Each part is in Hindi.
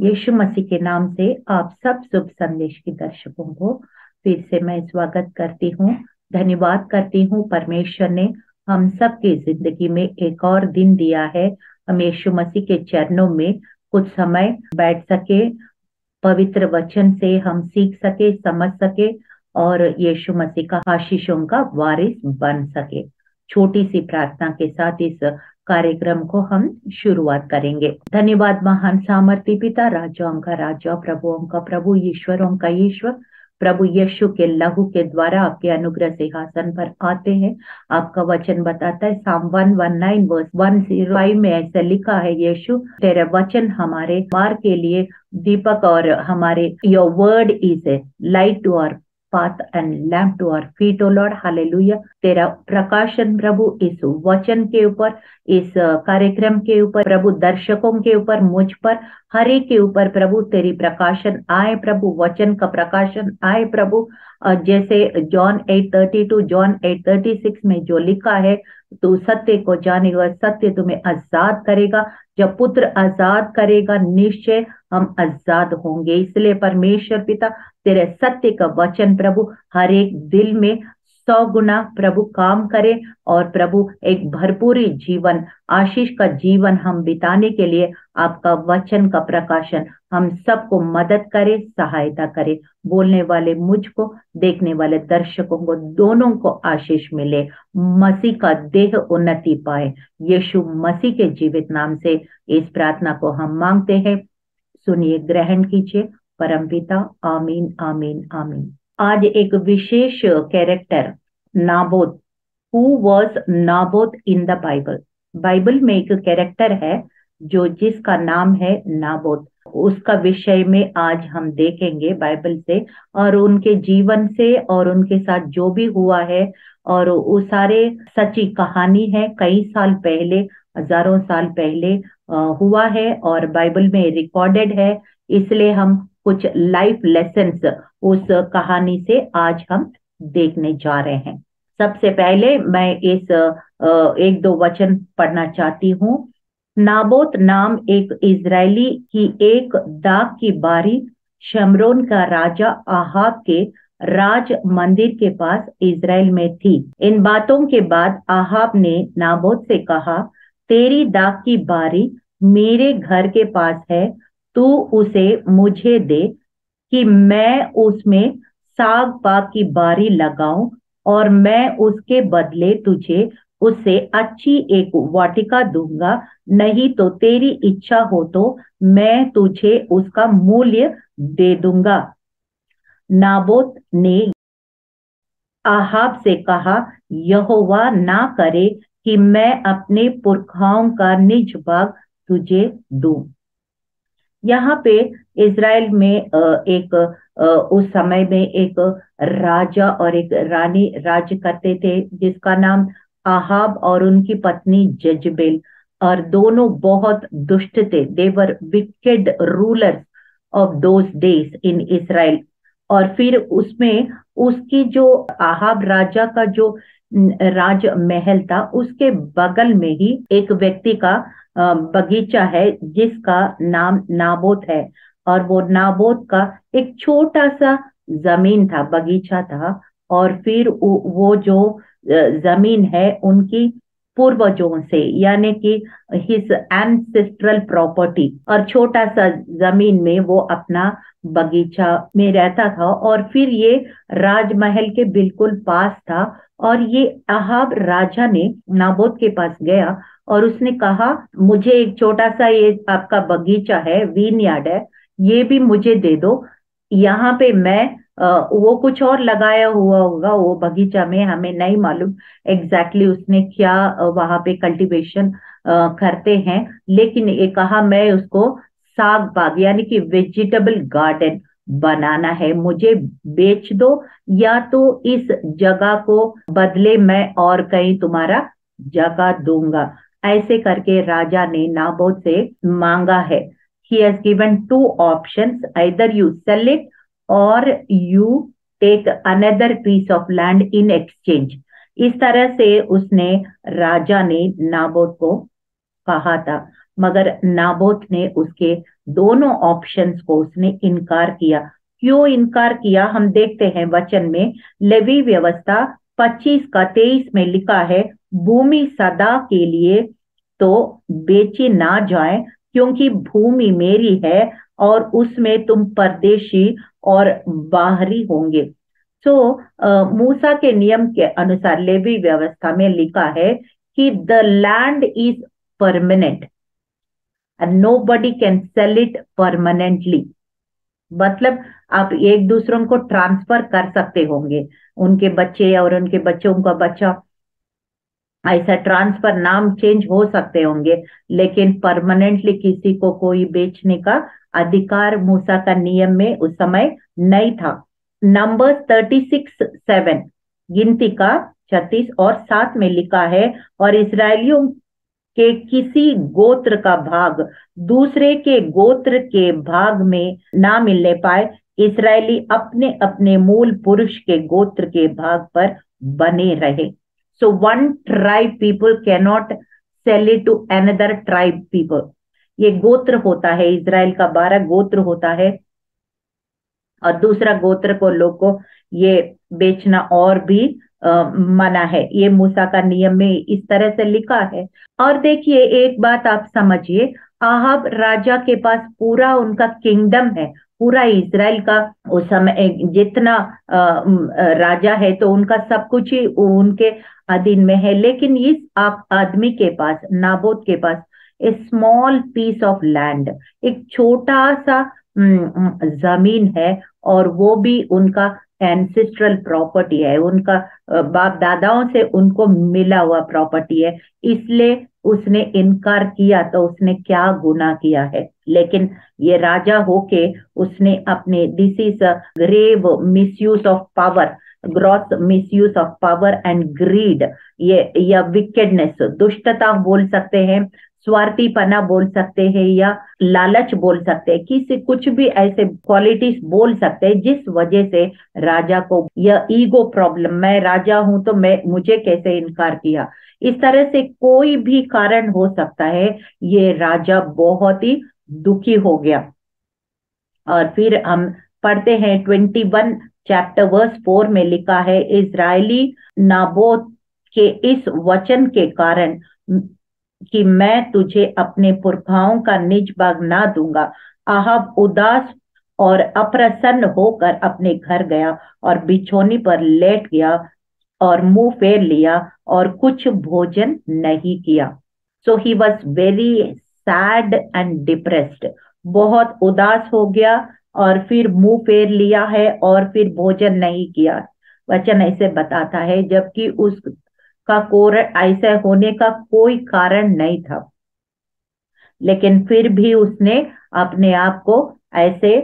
यीशु मसीह के नाम से आप सब शुभ संदेश के दर्शकों को फिर से मैं स्वागत करती हूँ। धन्यवाद करती हूँ, परमेश्वर ने हम सब की जिंदगी में एक और दिन दिया है। हम यीशु मसीह के चरणों में कुछ समय बैठ सके, पवित्र वचन से हम सीख सके, समझ सके और यीशु मसीह का आशीषों का वारिस बन सके। छोटी सी प्रार्थना के साथ इस कार्यक्रम को हम शुरुआत करेंगे। धन्यवाद महान सामर्थी पिता, राजाओं का राजा, प्रभुओं का प्रभु, ईश्वरों का ईश्वर, प्रभु यीशु के लहू के द्वारा आपके अनुग्रह सिंहासन पर आते हैं। आपका वचन बताता है साम 119 वर्स 105 में ऐसा लिखा है, यीशु तेरा वचन हमारे मार्ग के लिए दीपक और हमारे your word is a light to our path and lamp to our feet. O lord, hallelujah. तेरा प्रकाशन प्रभु इस वचन के ऊपर, इस कार्यक्रम के ऊपर, प्रभु दर्शकों के ऊपर, मुझ पर, हर एक के ऊपर प्रभु तेरी प्रकाशन आए, प्रभु वचन का प्रकाशन आए प्रभु। जैसे जॉन 8:32 जॉन 8:36 में जो लिखा है, तू सत्य को जानेगा, सत्य तुम्हें आजाद करेगा। जब पुत्र आजाद करेगा निश्चय हम आजाद होंगे। इसलिए परमेश्वर पिता तेरे सत्य का वचन प्रभु हर एक दिल में 100 गुना प्रभु काम करे और प्रभु एक भरपूरी जीवन, आशीष का जीवन हम बिताने के लिए आपका वचन का प्रकाशन हम सबको मदद करे, सहायता करे। बोलने वाले मुझको, देखने वाले दर्शकों को, दोनों को आशीष मिले, मसीह का देह उन्नति पाए। यीशु मसीह के जीवित नाम से इस प्रार्थना को हम मांगते हैं। सुनिए, ग्रहण कीजिए। परमपिता, आमीन आमीन आमीन। आज एक विशेष character Naboth, who was Naboth in the Bible. Bible में एक कैरेक्टर है जो जिसका नाम है नाबोत। उसका विषय में आज हम देखेंगे बाइबल से और उनके जीवन से और उनके साथ जो भी हुआ है, और वो सारे सच्ची कहानी है। कई साल पहले, हजारों साल पहले हुआ है और बाइबल में रिकॉर्डेड है। इसलिए हम कुछ लाइफ लेसन्स उस कहानी से आज हम देखने जा रहे हैं। सबसे पहले मैं इस एक दो वचन पढ़ना चाहती हूँ। नाबोत नाम एक इजरायली की एक दाख की बारी शमरोन का राजा आहाब के राज मंदिर के पास इजराइल में थी। इन बातों के बाद आहाब ने नाबोत से कहा, तेरी दाख की बारी मेरे घर के पास है, तू उसे मुझे दे कि मैं उसमें साग पाग की बारी लगाऊं और मैं उसके बदले तुझे उससे अच्छी एक वाटिका दूंगा। नहीं तो तेरी इच्छा हो तो मैं तुझे उसका मूल्य दे दूंगा। नाबोत ने आहाब से कहा, यहोवा ना करे कि मैं अपने पुरखाओं का निज भाग तुझे दूं। यहाँ पे इज़राइल में उस समय में एक राजा और एक रानी राज्य करते थे जिसका नाम आहाब और उनकी पत्नी जजबेल, और दोनों बहुत दुष्ट थे। They were wicked rulers of those days in Israel. और फिर उसमें उसकी जो आहाब राजा का जो राज महल था, उसके बगल में ही एक व्यक्ति का बगीचा है जिसका नाम नाबोत है। और वो नाबोत का एक छोटा सा जमीन था, बगीचा था। और फिर वो जो जमीन है उनकी पूर्वजों से, यानी कि हिज एंसेस्ट्रल प्रॉपर्टी, और छोटा सा जमीन में वो अपना बगीचा में रहता था। और फिर ये राजमहल के बिल्कुल पास था। और ये आहाब राजा ने नाबोत के पास गया और उसने कहा, मुझे एक छोटा सा ये आपका बगीचा है, विनयार्ड है, ये भी मुझे दे दो। यहाँ पे मैं वो कुछ और लगाया हुआ होगा वो बगीचा में, हमें नहीं मालूम एग्जैक्टली उसने क्या वहां पे कल्टीवेशन करते हैं। लेकिन ये कहा, मैं उसको साग बाग यानी कि वेजिटेबल गार्डन बनाना है, मुझे बेच दो, या तो इस जगह को बदले मैं और कहीं तुम्हारा जगह दूंगा। ऐसे करके राजा ने नाबोत से मांगा है। He has given two options, either you sell it or you take another piece of land in exchange। इस तरह से उसने, राजा ने नाबोत को कहा था। मगर नाबोत ने उसके दोनों ऑप्शंस को उसने इनकार किया। क्यों इनकार किया हम देखते हैं वचन में। लेवी व्यवस्था 25 का 23 में लिखा है, भूमि सदा के लिए तो बेची ना जाए, क्योंकि भूमि मेरी है और उसमें तुम परदेशी और बाहरी होंगे। सो मूसा के नियम के अनुसार लेवी व्यवस्था में लिखा है कि the land is permanent and nobody can sell it permanently. मतलब आप एक दूसरों को ट्रांसफर कर सकते होंगे, उनके बच्चे और उनके बच्चों का बच्चा, ऐसा ट्रांसफर नाम चेंज हो सकते होंगे, लेकिन परमानेंटली किसी को कोई बेचने का अधिकार मूसा का नियम में उस समय नहीं था। नंबर्स 36:7, गिनती का 36 और 7 में लिखा है, और इसराइलियों के किसी गोत्र का भाग दूसरे के गोत्र के भाग में ना मिलने पाए, इसराइली अपने अपने मूल पुरुष के गोत्र के भाग पर बने रहे। So one tribe people can not sell it to another tribe people. ये गोत्र होता है, इसराइल का 12 गोत्र होता है, और दूसरा गोत्र को लोग को ये बेचना और भी मना है। ये मूसा का नियम में इस तरह से लिखा है। और देखिए एक बात आप समझिए, आहाब राजा के पास पूरा उनका किंगडम है, पूरा इजराइल का उस समय जितना राजा है, तो उनका सब कुछ ही उनके अधीन में है। लेकिन इस आप आदमी के पास, नाबोत के पास, ए स्मॉल पीस ऑफ लैंड, एक छोटा सा जमीन है, और वो भी उनका एंसेस्ट्रल प्रॉपर्टी है, उनका बाप दादाओं से उनको मिला हुआ प्रॉपर्टी है। इसलिए उसने इनकार किया, तो उसने क्या गुनाह किया है। लेकिन ये राजा होके उसने अपने, this is a grave misuse of power, gross misuse of power and greed, ये या विकेडनेस, दुष्टता बोल सकते हैं, स्वार्थीपना बोल सकते हैं, या लालच बोल सकते हैं, किसी कुछ भी ऐसे क्वालिटीज बोल सकते हैं जिस वजह से राजा को यह ईगो प्रॉब्लम, मैं राजा हूं तो मैं मुझे कैसे इनकार किया, इस तरह से कोई भी कारण हो सकता है। ये राजा बहुत ही दुखी हो गया। और फिर हम पढ़ते हैं 21 चैप्टर वर्स 4 में लिखा है, इजरायली नाबोत के इस वचन के कारण कि मैं तुझे अपने पुरखाओं का निज भाग ना दूंगा, आहाब उदास और अप्रसन्न होकर अपने घर गया और बिछौनी पर लेट गया और मुंह फेर लिया और कुछ भोजन नहीं किया। So he was very sad and depressed, बहुत उदास हो गया, और फिर मुंह फेर लिया है और फिर भोजन नहीं किया। वचन ऐसे बताता है, जबकि उसका ऐसे होने का कोई कारण नहीं था, लेकिन फिर भी उसने अपने आप को ऐसे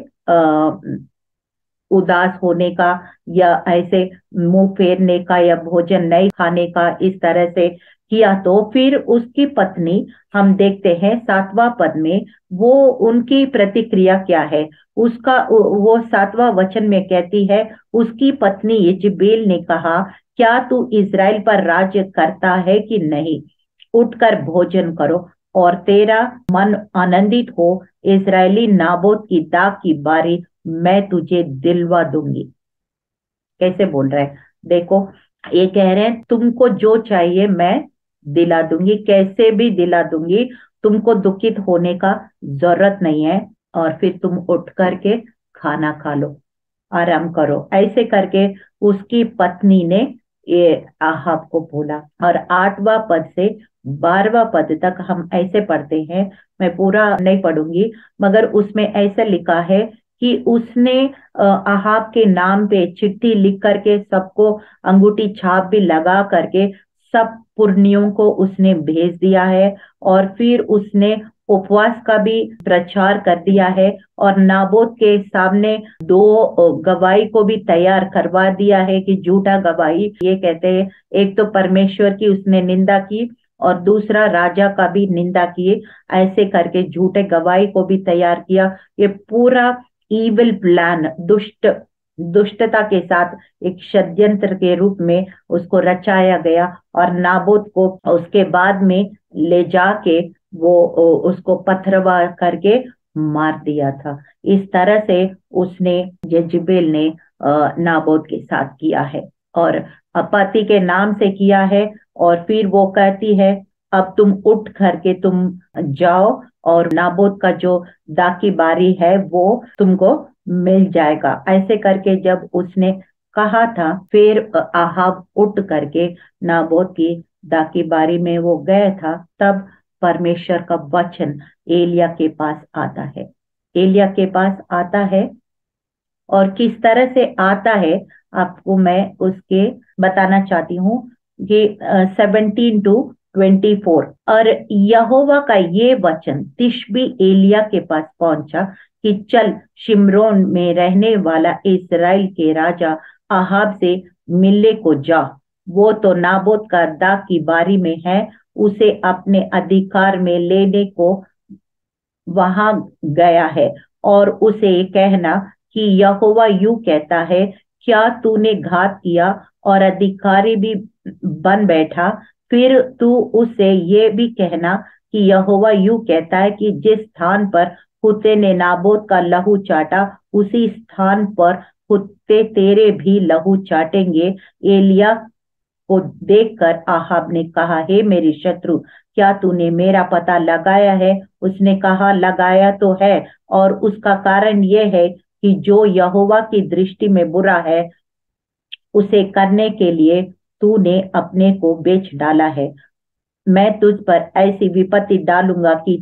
उदास होने का, या ऐसे मुंह फेरने का, या भोजन नहीं खाने का इस तरह से किया। तो फिर उसकी पत्नी, हम देखते हैं 7वां पद में, वो उनकी प्रतिक्रिया क्या है। उसका वो 7वां वचन में कहती है, उसकी पत्नी यिज्रेल ने कहा, क्या तू इजराइल पर राज्य करता है कि नहीं, उठकर भोजन करो और तेरा मन आनंदित हो, इजरायली नाबोत की दाख की बारी मैं तुझे दिलवा दूंगी। कैसे बोल रहे हैं देखो, ये कह रहे हैं तुमको जो चाहिए मैं दिला दूंगी, कैसे भी दिला दूंगी, तुमको दुखित होने का जरूरत नहीं है, और फिर तुम उठ करके खाना खा लो, आराम करो। ऐसे करके उसकी पत्नी ने ये आहाब को बोला। और 8वां पद से 12वां पद तक हम ऐसे पढ़ते हैं, मैं पूरा नहीं पढ़ूंगी, मगर उसमें ऐसा लिखा है कि उसने आहाब के नाम पे चिट्ठी लिख करके सबको अंगूठी छाप भी लगा करके सब पुरनियों को उसने भेज दिया है, और फिर उसने उपवास का भी प्रचार कर दिया है, और नाबोत के सामने 2 गवाही को भी तैयार करवा दिया है कि झूठा गवाही, ये कहते हैं एक तो परमेश्वर की उसने निंदा की और दूसरा राजा का भी निंदा किए, ऐसे करके झूठे गवाही को भी तैयार किया। ये पूरा ईविल प्लान, दुष्ट दुष्टता के साथ एक षड्यंत्र के रूप में उसको रचाया गया और नाबोत को उसके बाद में ले जाके वो उसको पथरवा करके मार दिया था। इस तरह से उसने जेजबेल ने नाबोत के साथ किया है और पति के नाम से किया है। और फिर वो कहती है अब तुम उठ करके तुम जाओ और नाबोत का जो दाकी बारी है वो तुमको मिल जाएगा। ऐसे करके जब उसने कहा था फिर आहाब उठ करके नाबोत की दाकी बारी में वो गया था। तब परमेश्वर का वचन एलिया के पास आता है। एलिया के पास आता है और किस तरह से आता है आपको मैं उसके बताना चाहती हूँ। ये 17 to 24। और यहोवा का ये वचन तिशबी एलिया के पास पहुंचा कि चल शिमरोन में रहने वाला इस्राएल के राजा आहाब से मिलने को जा। वो तो नाबोत का दाग की बारी में है, उसे अपने अधिकार में लेने को वहां गया है। और उसे कहना कि यहोवा यूं कहता है, क्या तूने घात किया और अधिकारी भी बन बैठा? फिर तू उससे ये भी कहना कि यहोवा यूं कहता है कि जिस स्थान पर कुत्ते ने नाबोत का लहू चाटा, उसी स्थान पर कुत्ते तेरे भी लहू चाटेंगे। एलिया को देखकर आहाब ने कहा, हे मेरी शत्रु, क्या तूने मेरा पता लगाया है? उसने कहा, लगाया तो है, और उसका कारण यह है कि जो यहोवा की दृष्टि में बुरा है उसे करने के लिए तूने अपने को बेच डाला है। मैं तुझ पर ऐसी विपत्ति डालूंगा कि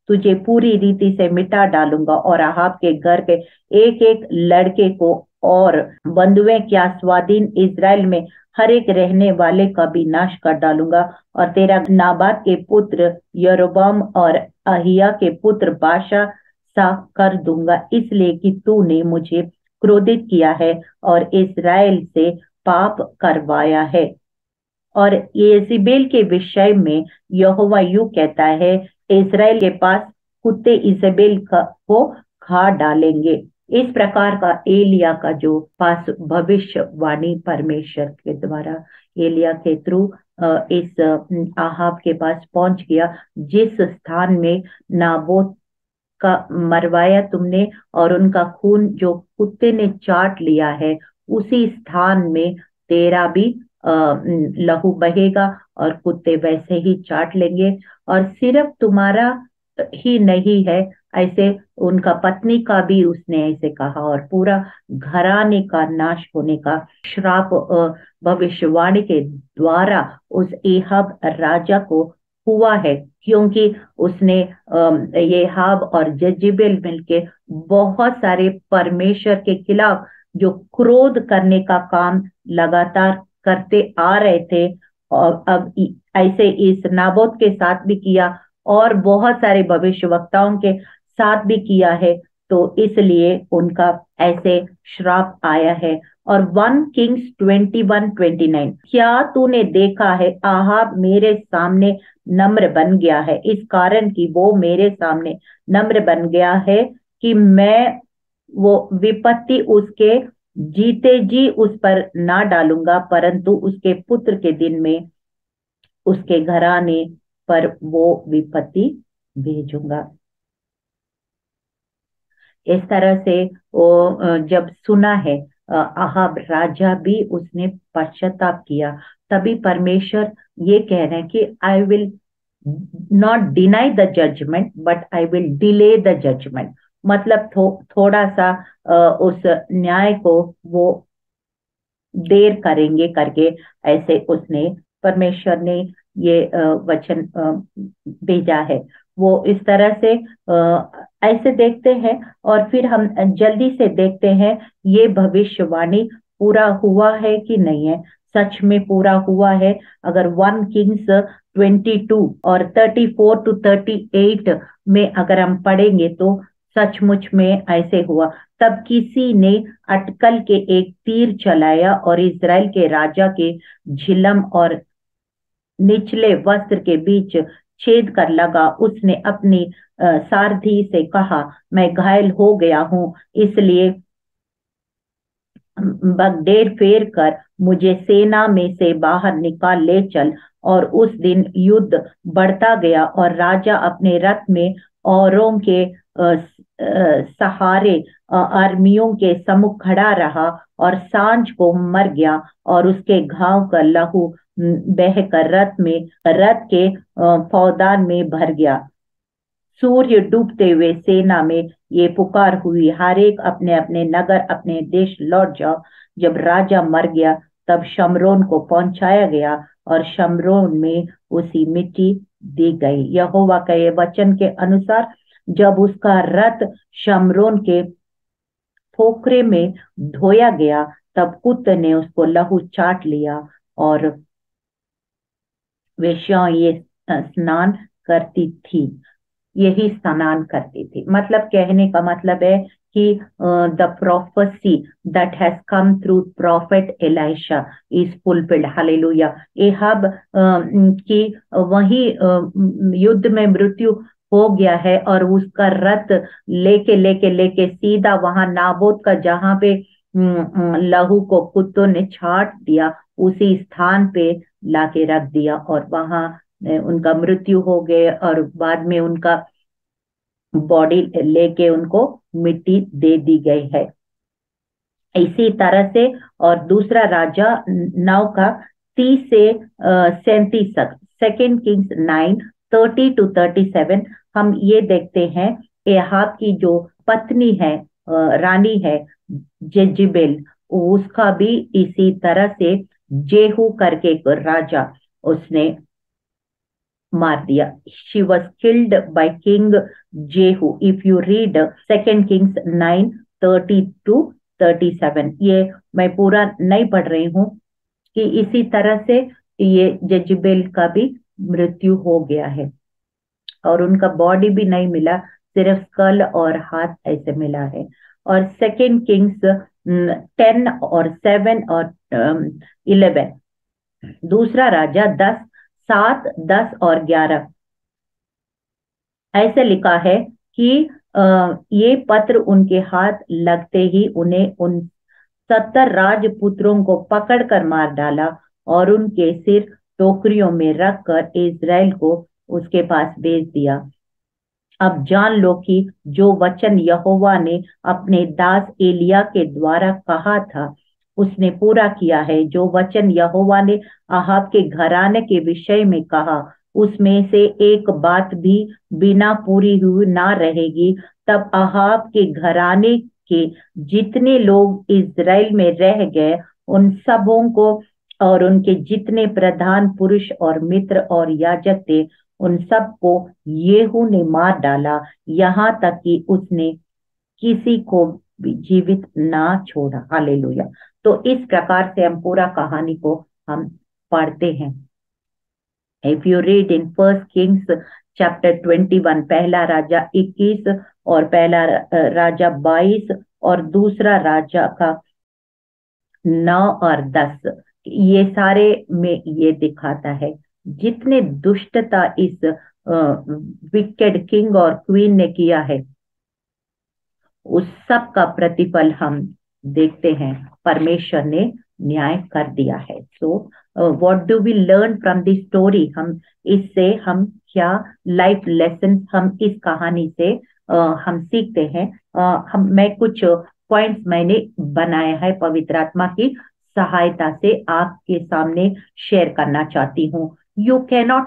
तुझे पूरी रीति से मिटा डालूंगा और आहाब के घर के एक एक लड़के को और बंधुए क्या स्वाधीन इज़राइल में हर एक रहने वाले का भी नाश कर डालूंगा। और तेरा नाबात के पुत्र यरोबाम और अहिया के पुत्र बाशा सा कर दूंगा, इसलिए कि तूने मुझे क्रोधित किया है और इज़राइल से पाप करवाया है। और येजेबेल के विषय में यहोवा यूं कहता है, इस्राएल के पास कुत्ते इजेबेल को खा डालेंगे। इस प्रकार का एलिया का जो पास भविष्यवाणी परमेश्वर के द्वारा एलिया के थ्रू इस आहाब के पास पहुंच गया, जिस स्थान में नाबोत का मरवाया तुमने और उनका खून जो कुत्ते ने चाट लिया है, उसी स्थान में तेरा भी लहू बहेगा और कुत्ते वैसे ही चाट लेंगे। और सिर्फ तुम्हारा ही नहीं है, ऐसे उनका पत्नी का भी उसने ऐसे कहा और पूरा घराने का नाश होने का श्राप भविष्यवाणी के द्वारा उस एहाब राजा को हुआ है। क्योंकि उसने येहाब और जजेबेल मिलके बहुत सारे परमेश्वर के खिलाफ जो क्रोध करने का काम लगातार करते आ रहे थे, और अब ऐसे इस नाबोत के साथ भी किया और बहुत सारे भविष्यवक्ताओं के साथ भी किया है। तो इसलिए उनका ऐसे श्राप आया है। और 1 Kings 21-29, क्या तूने देखा है आहाब मेरे सामने नम्र बन गया है, इस कारण कि वो मेरे सामने नम्र बन गया है कि मैं वो विपत्ति उसके जीते जी उस पर ना डालूंगा, परंतु उसके पुत्र के दिन में उसके घराने पर वो विपत्ति भेजूंगा। इस तरह से वो जब सुना है आहाब राजा भी उसने पश्चाताप किया। तभी परमेश्वर ये कह रहे हैं कि I will not deny the judgement but I will delay the judgement. मतलब थोड़ा सा उस न्याय को वो देर करेंगे करके ऐसे उसने परमेश्वर ने ये वचन भेजा है। वो इस तरह से ऐसे देखते हैं और फिर हम जल्दी से देखते हैं ये भविष्यवाणी पूरा हुआ है कि नहीं है, सच में पूरा हुआ है। अगर 1 Kings 22 और 34 to 38 में अगर हम पढ़ेंगे तो सचमुच में ऐसे हुआ। तब किसी ने अटकल के एक तीर चलाया और इज़राइल के राजा के झिलम और निचले वस्त्र के बीच छेद कर लगा। उसने अपनी सारथी से कहा, मैं घायल हो गया हूं, इसलिए बगडेर फेर कर मुझे सेना में से बाहर निकाल ले चल। और उस दिन युद्ध बढ़ता गया और राजा अपने रथ में औरों के सहारे आर्मियों के सम्मुख खड़ा रहा और सांझ को मर गया और उसके घाव का लहू बहकर रथ के फौदान में भर गया। सूर्य डूबते हुए सेना में ये पुकार हुई, हर एक अपने अपने नगर अपने देश लौट जाओ। जब राजा मर गया तब शमरोन को पहुंचाया गया और शमरोन में उसी मिट्टी दी गई। यहोवा का ये वचन के अनुसार जब उसका रथ शमरोन के पोखरे में धोया गया तब कुत्ते ने उसको लहू चाट लिया और वेश्याएं ये स्नान करती थी, यही स्नान करती थी। मतलब कहने का मतलब है कि the prophecy that has come through prophet Elisha is fulfilled. Hallelujah. Ahab की वही युद्ध में मृत्यु हो गया है और उसका रथ लेके लेके लेके सीधा वहां नाबोत का जहां पे लहू को कुत्तों ने छाट दिया उसी स्थान पे लाके रख दिया और वहां उनका मृत्यु हो गए और बाद में उनका बॉडी लेके उनको मिट्टी दे दी गई है। इसी तरह से और दूसरा राजा 9 का 30 से 37 तक, 2 किंग्स 9:30-37 हम ये देखते हैं एहाब की जो पत्नी है, रानी है जेजिबेल, उसका भी इसी तरह से जेहू करके एक राजा उसने मार दिया। She was killed by king Jehu. If you read 2 Kings 9:30-37, ये मैं पूरा नहीं पढ़ रही हूँ कि इसी तरह से ये जजेबेल का भी मृत्यु हो गया है और उनका बॉडी भी नहीं मिला, सिर्फ स्कल और हाथ ऐसे मिला है। और 2 किंग्स 10 और 7 और 11, दूसरा राजा 10, 7, 10 और 11 ऐसे लिखा है कि ये पत्र उनके हाथ लगते ही उन्हें उन 70 राजपुत्रों को पकड़कर मार डाला और उनके सिर टोकरियों में रखकर इज़राइल को उसके पास भेज दिया। अब जान लो कि जो वचन यहोवा ने अपने दास एलिया के द्वारा कहा था उसने पूरा किया है। जो वचन यहोवा ने आहाब के घराने के विषय में कहा उसमें से एक बात भी बिना पूरी हुई ना रहेगी। तब आहाब के घराने के जितने लोग इज़राइल में रह गए उन सबों को और उनके जितने प्रधान पुरुष और मित्र और याजक थे उन सबको येहू ने मार डाला, यहाँ तक कि उसने किसी को भी जीवित ना छोड़ा। हालेलुया। तो इस प्रकार से हम पूरा कहानी को हम पढ़ते हैं। If you read in 1 Kings 21, पहला राजा 21 और पहला राजा 22 और दूसरा राजा का 9 और 10, ये सारे में ये दिखाता है जितने दुष्टता इस विकेड किंग और क्वीन ने किया है उस सब का प्रतिफल हम देखते हैं, परमेश्वर ने न्याय कर दिया है। So what do we learn from this story? हम इससे हम क्या लाइफ लेसन हम इस कहानी से हम सीखते हैं। मैं कुछ पॉइंट्स मैंने बनाया है पवित्र आत्मा की सहायता से आपके सामने शेयर करना चाहती हूँ। यू कैनॉट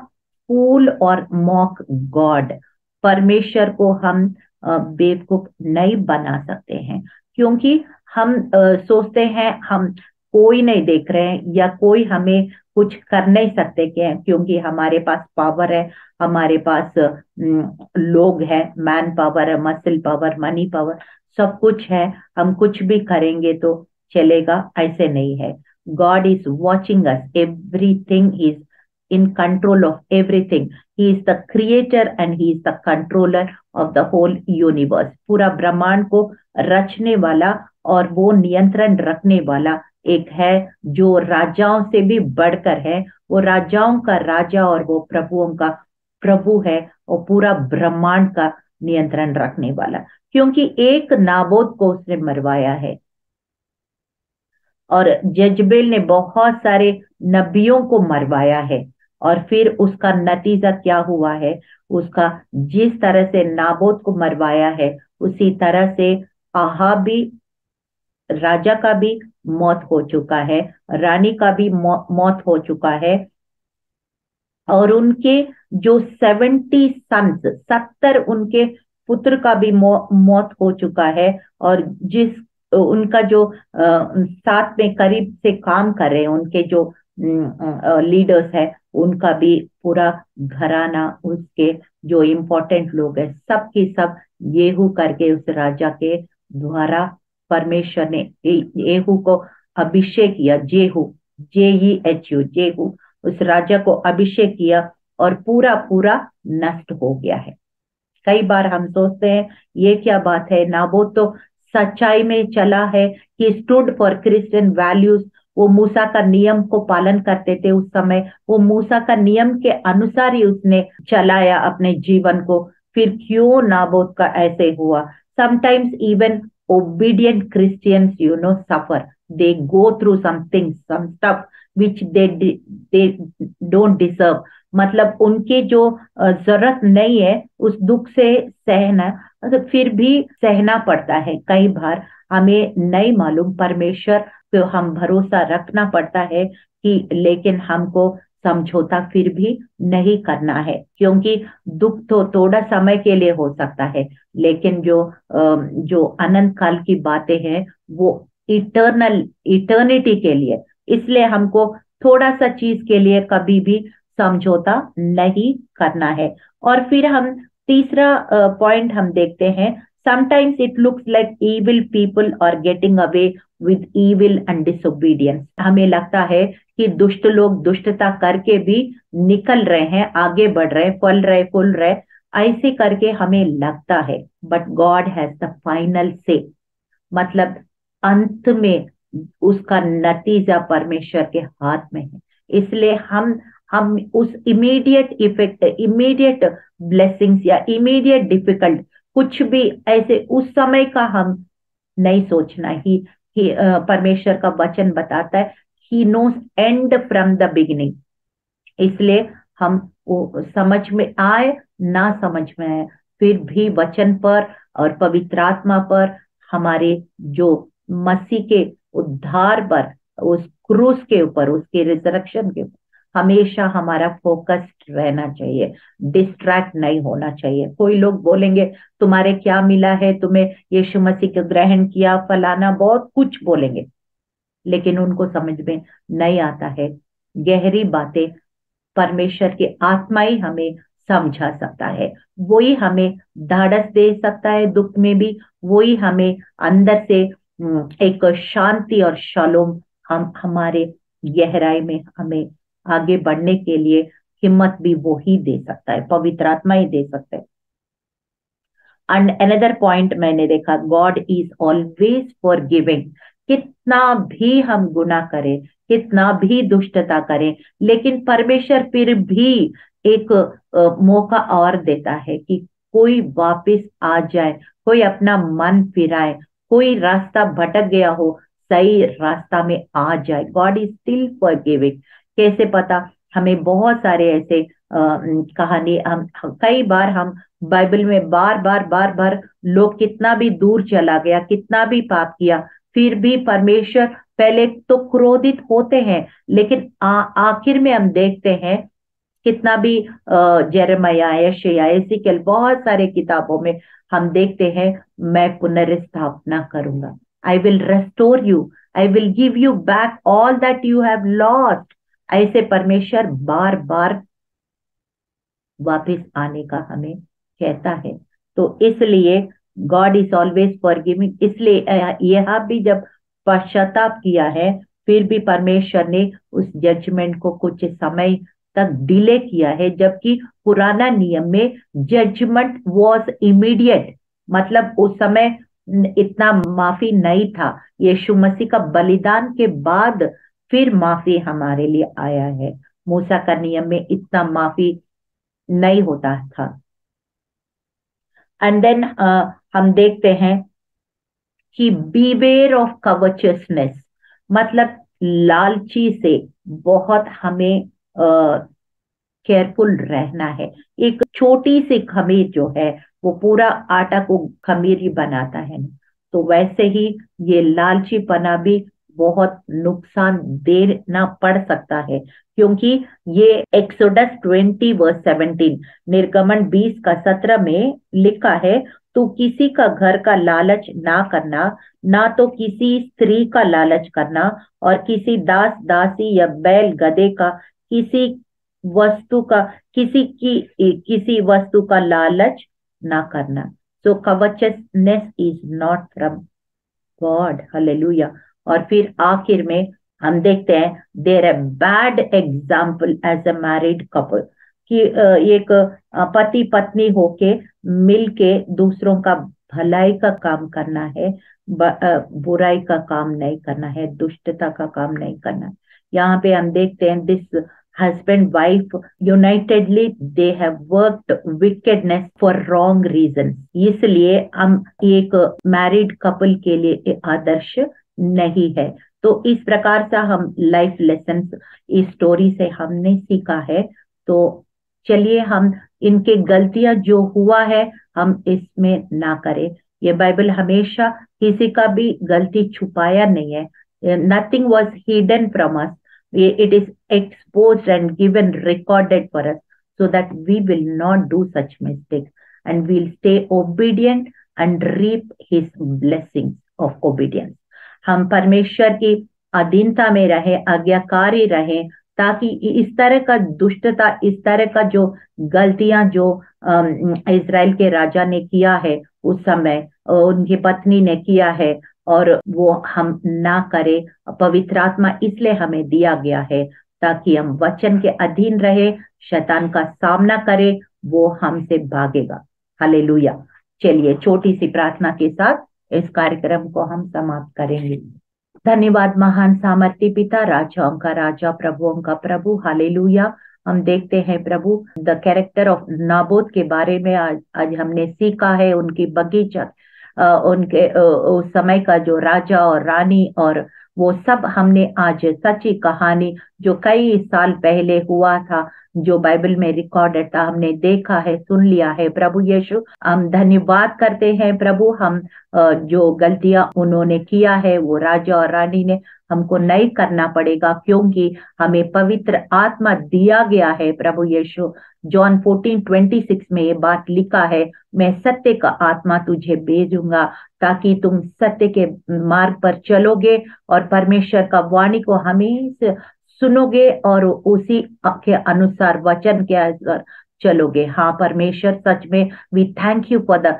फूल और मॉक गॉड। परमेश्वर को हम बेवकूफ नहीं बना सकते हैं क्योंकि हम सोचते हैं हम कोई नहीं देख रहे हैं या कोई हमें कुछ कर नहीं सकते क्योंकि हमारे पास पावर है, हमारे पास लोग हैं, मैन पावर है, मसल पावर, मनी पावर, सब कुछ है, हम कुछ भी करेंगे तो चलेगा, ऐसे नहीं है। God is watching us, everything is in control of everything. He is the creator and he is the controller of the whole universe. पूरा ब्रह्मांड को रचने वाला और वो नियंत्रण रखने वाला एक है जो राजाओं से भी बढ़कर है। वो राजाओं का राजा और वो प्रभुओं का प्रभु है और पूरा ब्रह्मांड का नियंत्रण रखने वाला, क्योंकि एक नाबोत को उसने मरवाया है। और जजबेल ने बहुत सारे नबियों को मरवाया है। और फिर उसका नतीजा क्या हुआ है? उसका जिस तरह से नाबोत को मरवाया है, उसी तरह से आहाब भी, राजा का भी मौत हो चुका है, रानी का भी मौत हो चुका है। और उनके जो 70 सन्स, 70 उनके पुत्र का भी मौत हो चुका है। और जिस उनका जो साथ में करीब से काम कर रहे हैं, उनके जो लीडर्स है, उनका भी पूरा घराना, उसके जो इम्पोर्टेंट लोग हैं, सब की सब येहू करके उस राजा के द्वारा परमेश्वर ने येहू को अभिषेक किया। जेहू, JEHU, जेहू, उस राजा को अभिषेक किया और पूरा पूरा नष्ट हो गया है। कई बार हम सोचते हैं ये क्या बात है, नाबोत तो सच्चाई में चला है, कि स्टूड फॉर क्रिश्चियन वैल्यूज। वो मूसा का नियम को पालन करते थे उस समय, वो मूसा का नियम के अनुसार ही उसने चलाया अपने जीवन को। फिर क्यों नाबोत का ऐसे हुआ? Sometimes even obedient Christians, suffer. They go through something, some stuff which they don't deserve. मतलब उनके जो जरूरत नहीं है उस दुख से सहना, तो फिर भी सहना पड़ता है। कई बार हमें नहीं मालूम, परमेश्वर पे हम भरोसा रखना पड़ता है कि, लेकिन हमको समझौता फिर भी नहीं करना है, क्योंकि दुख तो थोड़ा समय के लिए हो सकता है, लेकिन जो अनंत काल की बातें हैं वो इटर्निटी के लिए। इसलिए हमको थोड़ा सा चीज के लिए कभी भी समझौता नहीं करना है। और फिर हम तीसरा पॉइंट हम देखते हैं, sometimes it looks like evil people are getting away with evil and disobedience. हमें लगता है कि दुष्ट लोग दुष्टता करके भी निकल रहे हैं, आगे बढ़ रहे हैं, फल रहे, फूल रहे, ऐसे करके हमें लगता है। But God has the final से, मतलब अंत में उसका नतीजा परमेश्वर के हाथ में है। इसलिए हम उस इमीडिएट इफेक्ट, इमीडिएट ब्लेसिंग्स या इमीडिएट डिफिकल्ट, कुछ भी ऐसे उस समय का हम नहीं सोचना ही। परमेश्वर का वचन बताता है, he knows and from the beginning. इसलिए हम वो समझ में आए ना समझ में आए, फिर भी वचन पर और पवित्र आत्मा पर, हमारे जो मसीह के उद्धार पर, उस क्रूस के ऊपर, उसके रिजरेक्शन के ऊपर हमेशा हमारा फोकस्ड रहना चाहिए, डिस्ट्रैक्ट नहीं होना चाहिए। कोई लोग बोलेंगे तुम्हारे क्या मिला है, तुम्हें यीशु मसीह को ग्रहण किया, फलाना, बहुत कुछ बोलेंगे, लेकिन उनको समझ में नहीं आता है गहरी बातें। परमेश्वर की आत्मा ही हमें समझा सकता है, वही हमें धाड़स दे सकता है दुख में भी, वही हमें अंदर से एक शांति और शालोम, हम हमारे गहराई में हमें आगे बढ़ने के लिए हिम्मत भी वो ही दे सकता है, पवित्र आत्मा ही दे सकता है। एंड अनदर पॉइंट मैंने देखा, God is always for giving. कितना भी हम गुनाह करें, कितना भी दुष्टता करें, लेकिन परमेश्वर फिर भी एक मौका और देता है कि कोई वापस आ जाए, कोई अपना मन फिराए, कोई रास्ता भटक गया हो, सही रास्ता में आ जाए। God is still for giving. कैसे पता? हमें बहुत सारे ऐसे कहानी, हम कई बार हम बाइबल में बार बार बार बार, लोग कितना भी दूर चला गया, कितना भी पाप किया, फिर भी परमेश्वर पहले तो क्रोधित होते हैं, लेकिन आखिर में हम देखते हैं कितना भी जेरेमिया, यशायाह, एजेकियल, बहुत सारे किताबों में हम देखते हैं, मैं पुनर्स्थापना करूंगा, I will restore you, I will give you back all that you have lost. ऐसे परमेश्वर बार बार वापस आने का हमें कहता है। तो इसलिए गॉड इज ऑलवेज फॉरगिविंग। इसलिए यह भी जब पश्चाताप किया है, फिर भी परमेश्वर ने उस जजमेंट को कुछ समय तक डिले किया है, जबकि पुराना नियम में जजमेंट वॉज इमीडिएट। मतलब उस समय इतना माफी नहीं था, यीशु मसीह का बलिदान के बाद फिर माफी हमारे लिए आया है। मूसा का नियम में इतना माफी नहीं होता था। एंड देन हम देखते हैं कि बीवेयर ऑफ कवचसनेस। मतलब लालची से बहुत हमें केयरफुल रहना है। एक छोटी सी खमीर जो है वो पूरा आटा को खमीर ही बनाता है ना, तो वैसे ही ये लालचीपना भी बहुत नुकसान देना पड़ सकता है। क्योंकि ये एक्सोडस 20 वर्स 17, निर्गमन 20 का 17 में लिखा है, तो किसी का घर का लालच ना करना, ना तो किसी स्त्री का लालच करना, और किसी दास दासी या बैल गधे का, किसी वस्तु का, किसी वस्तु का लालच ना करना। So covetousness is not from God. Hallelujah. और फिर आखिर में हम देखते हैं there a bad example as a married couple, कि एक पति पत्नी होके मिलके दूसरों का भलाई का काम करना है, बुराई का काम नहीं करना है, दुष्टता का काम नहीं करना है। यहाँ पे हम देखते हैं this husband wife unitedly they have worked wickedness for wrong reasons। इसलिए हम एक मैरिड कपल के लिए आदर्श नहीं है। तो इस प्रकार से हम लाइफ लेसन इस स्टोरी से हमने सीखा है। तो चलिए हम इनके गलतियां जो हुआ है हम इसमें ना करें। ये बाइबल हमेशा किसी का भी गलती छुपाया नहीं है। Nothing was hidden from us, it is exposed and given recorded for us, so that we will not do such mistakes and we'll stay obedient and reap his blessings of obedience। हम परमेश्वर की अधीनता में रहे, आज्ञाकारी रहे, ताकि इस तरह का दुष्टता, इस तरह का जो गलतियां जो इज़राइल के राजा ने किया है उस समय, उनकी पत्नी ने किया है, और वो हम ना करें। पवित्र आत्मा इसलिए हमें दिया गया है ताकि हम वचन के अधीन रहे, शैतान का सामना करें, वो हमसे भागेगा। हालेलुया। चलिए छोटी सी प्रार्थना के साथ इस कार्यक्रम को हम समाप्त करेंगे। धन्यवाद महान सामर्थ्य पिता, राजाओं का राजा, प्रभुओं का प्रभु। हालेलुया। हम देखते हैं प्रभु द कैरेक्टर ऑफ नाबोत के बारे में आज हमने सीखा है। उनकी बगीचा, उनके उस समय का जो राजा और रानी, और वो सब हमने आज सच्ची कहानी जो कई साल पहले हुआ था, जो बाइबल में रिकॉर्डेड था, हमने देखा है, सुन लिया है। प्रभु यीशु हम धन्यवाद करते हैं प्रभु। हम जो गलतियां उन्होंने किया है वो राजा और रानी ने, हमको नहीं करना पड़ेगा, क्योंकि हमें पवित्र आत्मा दिया गया है। प्रभु यीशु जॉन 14:26 में ये बात लिखा है, मैं सत्य का आत्मा तुझे भेजूंगा ताकि तुम सत्य के मार्ग पर चलोगे और परमेश्वर का वाणी को हमेशा सुनोगे और उसी के अनुसार, वचन के अनुसार चलोगे। हाँ परमेश्वर, सच में we thank you for the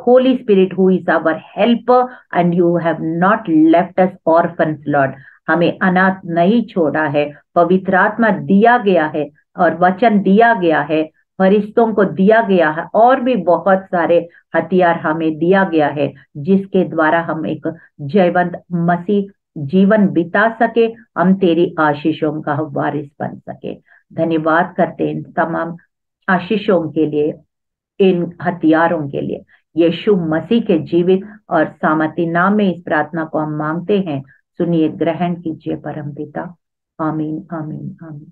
holy spirit who is our helper and you have not left us orphans lord. हमें अनाथ नहीं छोड़ा है, पवित्र आत्मा दिया गया है और वचन दिया गया है, फरिश्तों को दिया गया है, और भी बहुत सारे हथियार हमें दिया गया है, जिसके द्वारा हम एक जयवंत मसीह जीवन बिता सके, हम तेरी आशीषों का वारिस बन सके। धन्यवाद करते हैं इन तमाम आशीषों के लिए, इन हथियारों के लिए। यीशु मसीह के जीवित और सामर्थी नाम में इस प्रार्थना को हम मांगते हैं। सुनिए, ग्रहण कीजिए परम पिता। आमीन आमीन आमीन।